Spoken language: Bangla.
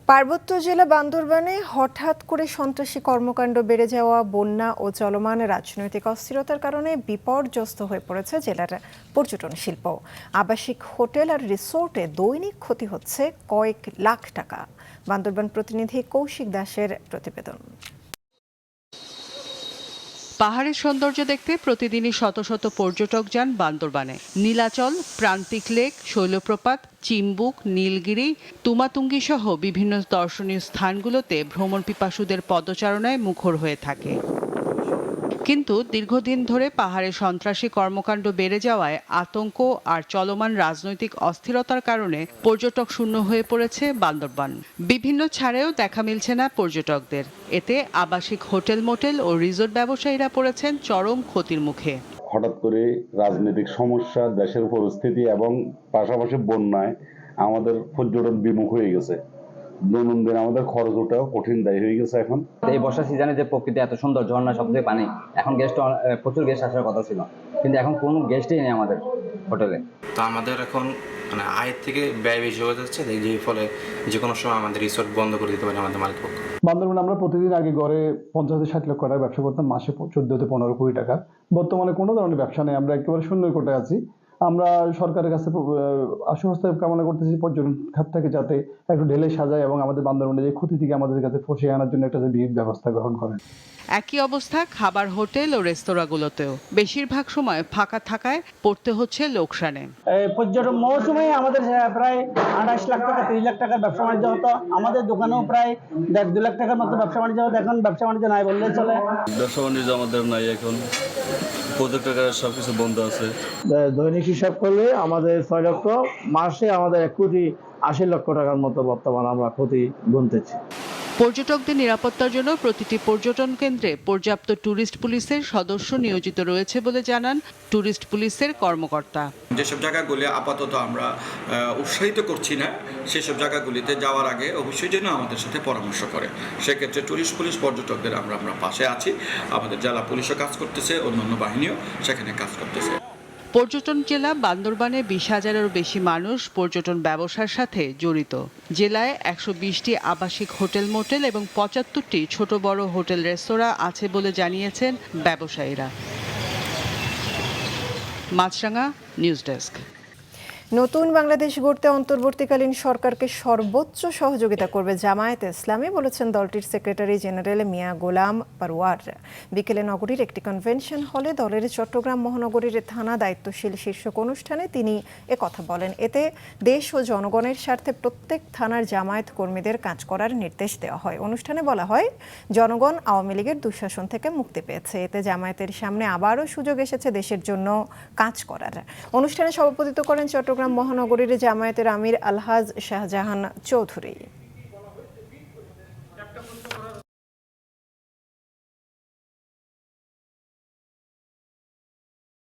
পার্বত্য জেলা বান্দরবানে হঠাৎ করে সন্ত্রাসী কর্মকাণ্ড বেড়ে যাওয়া, বন্যা ও চলমান রাজনৈতিক অস্থিরতার কারণে বিপর্যস্ত হয়ে পড়েছে জেলার পর্যটন শিল্প। আবাসিক হোটেল আর রিসোর্টে দৈনিক ক্ষতি হচ্ছে কয়েক লাখ টাকা। বান্দরবান প্রতিনিধি কৌশিক দাসের প্রতিবেদন। পাহাড়ের সৌন্দর্য দেখতে প্রতিদিনই শত শত পর্যটক যান বান্দরবানে। নীলাচল, প্রান্তিক লেক, শৈলপ্রপাত, চিম্বুক, নীলগিরি, তুমাতুঙ্গি সহ বিভিন্ন দর্শনীয় স্থানগুলোতে ভ্রমণ পিপাসুদের পদচারণায় মুখর হয়ে থাকে। কিন্তু দীর্ঘদিন ধরে পাহাড়ে সন্ত্রাসী কর্মকাণ্ড বেড়ে যাওয়ায় আতঙ্ক আর চলমান রাজনৈতিক অস্থিরতার কারণে পর্যটক শূন্য হয়ে পড়েছে বান্দরবান। বিভিন্ন ছাড়েও দেখা মিলছে না পর্যটকদের। এতে আবাসিক হোটেল, মোটেল ও রিসোর্ট ব্যবসায়ীরা পড়েছেন চরম ক্ষতির মুখে। হঠাৎ করে রাজনৈতিক সমস্যা, দেশের পরিস্থিতি এবং পাশাপাশি বন্যায় আমাদের পর্যটন বিমুখ হয়ে গেছে। দৈনন্দিন আমাদের খরচ ওঠাও কঠিন দায়ী হয়ে গেছে। এখন এই বর্ষা সিজনে যে প্রকৃতি এত সুন্দর, ঝর্ণা, সবচেয়ে পানি, এখন গেস্ট প্রচুর গেস্ট আসার কথা ছিল, কিন্তু এখন কোনো গেস্টই নেই আমাদের হোটেলে। তো আমাদের এখন আয়ের থেকে ব্যয় বেশি হয়ে যাচ্ছে, যেই ফলে যে কোনো সময় আমাদের রিসোর্ট বন্ধ করে দিতে পারে আমাদের মালিক পক্ষ। বান্দরবানে আমরা প্রতিদিন আগে গড়ে 50-60 লক্ষ টাকা ব্যবসা করতাম, মাসে 14-15 কোটি টাকা। বর্তমানে কোনো ধরনের ব্যবসা নেই, আমরা একেবারে শূন্য কোটায় আছি। আমরা সরকারের কাছে আশ্বস্ত কামনা করতেছি পর্যটন খাত থেকে যাতে একটু ঢেলে সাজায় এবং আমাদের বান্দরবানে যে ক্ষতি থেকে আমাদের কাছে ফসিয়ে আনার জন্য একটা বিহিত ব্যবস্থা গ্রহণ করেন। একই অবস্থা খাবার হোটেল ও রেস্তোরাঁগুলোতেও। বেশিরভাগ সময় ফাঁকা থাকায় পড়তে হচ্ছে লোকসানে। পর্যটন মৌসুমে আমাদের প্রায় 28 লাখ টাকা 30 লাখ টাকার ব্যবসা বাণিজ্য হতো। আমাদের দোকানেও প্রায় 1.5-2 লাখ টাকার মতো ব্যবসা বাণিজ্য হতো। এখন ব্যবসা বাণিজ্য নাই বললেই চলে। ব্যবসা বাণিজ্য আমাদের নাই, এখন প্রজেক্টের সবকিছু বন্ধ আছে। দৈনিক হিসাব করলে আমাদের 6 লক্ষ, মাসে আমাদের 1.80 লক্ষ টাকার মতো বর্তমানে আমরা ক্ষতি গুনতেছি। পর্যটকদের নিরাপত্তার জন্য প্রতিটি পর্যটন কেন্দ্রে পর্যাপ্ত ট্যুরিস্ট পুলিশের সদস্য নিয়োজিত রয়েছে বলে জানান ট্যুরিস্ট পুলিশের কর্মকর্তা। যেসব জায়গাগুলি আপাতত আমরা উৎসাহিত করছি না, সেসব জায়গাগুলিতে যাওয়ার আগে অবশ্যই যেন আমাদের সাথে পরামর্শ করে। সেক্ষেত্রে ট্যুরিস্ট পুলিশ পর্যটকদের আমরা পাশে আছি। আমাদের জেলা পুলিশও কাজ করতেছে, অন্যান্য বাহিনীও সেখানে কাজ করতেছে। পর্যটন জেলা বান্দরবানে 20,000-এরও বেশি মানুষ পর্যটন ব্যবসার সাথে জড়িত। জেলায় 120টি আবাসিক হোটেল, মোটেল এবং 75টি ছোট বড় হোটেল, রেস্তোরাঁ আছে বলে জানিয়েছেন ব্যবসায়ীরা। মাছরাঙা, নিউজ ডেস্ক। নতুন বাংলাদেশ গড়তে অন্তর্বর্তীকালীন সরকারকে সর্বোচ্চ সহযোগিতা করবে জামায়াতে ইসলামী, বলেছেন দলটির সেক্রেটারি জেনারেল মিয়া গোলাম পারওয়ার। বিকেলে নগরীর একটি কনভেনশন হলে দলের চট্টগ্রাম মহানগরীর থানা দায়িত্বশীল শীর্ষক অনুষ্ঠানে তিনি একথা বলেন। এতে দেশ ও জনগণের স্বার্থে প্রত্যেক থানার জামায়াত কর্মীদের কাজ করার নির্দেশ দেওয়া হয়। অনুষ্ঠানে বলা হয়, জনগণ আওয়ামী লীগের দুঃশাসন থেকে মুক্তি পেয়েছে। এতে জামায়াতের সামনে আবারও সুযোগ এসেছে দেশের জন্য কাজ করার। অনুষ্ঠানে সভাপতিত্ব করেন চট্টগ্রাম মহানগরীর জামায়াতের আমির আলহাজ শাহজাহান চৌধুরী।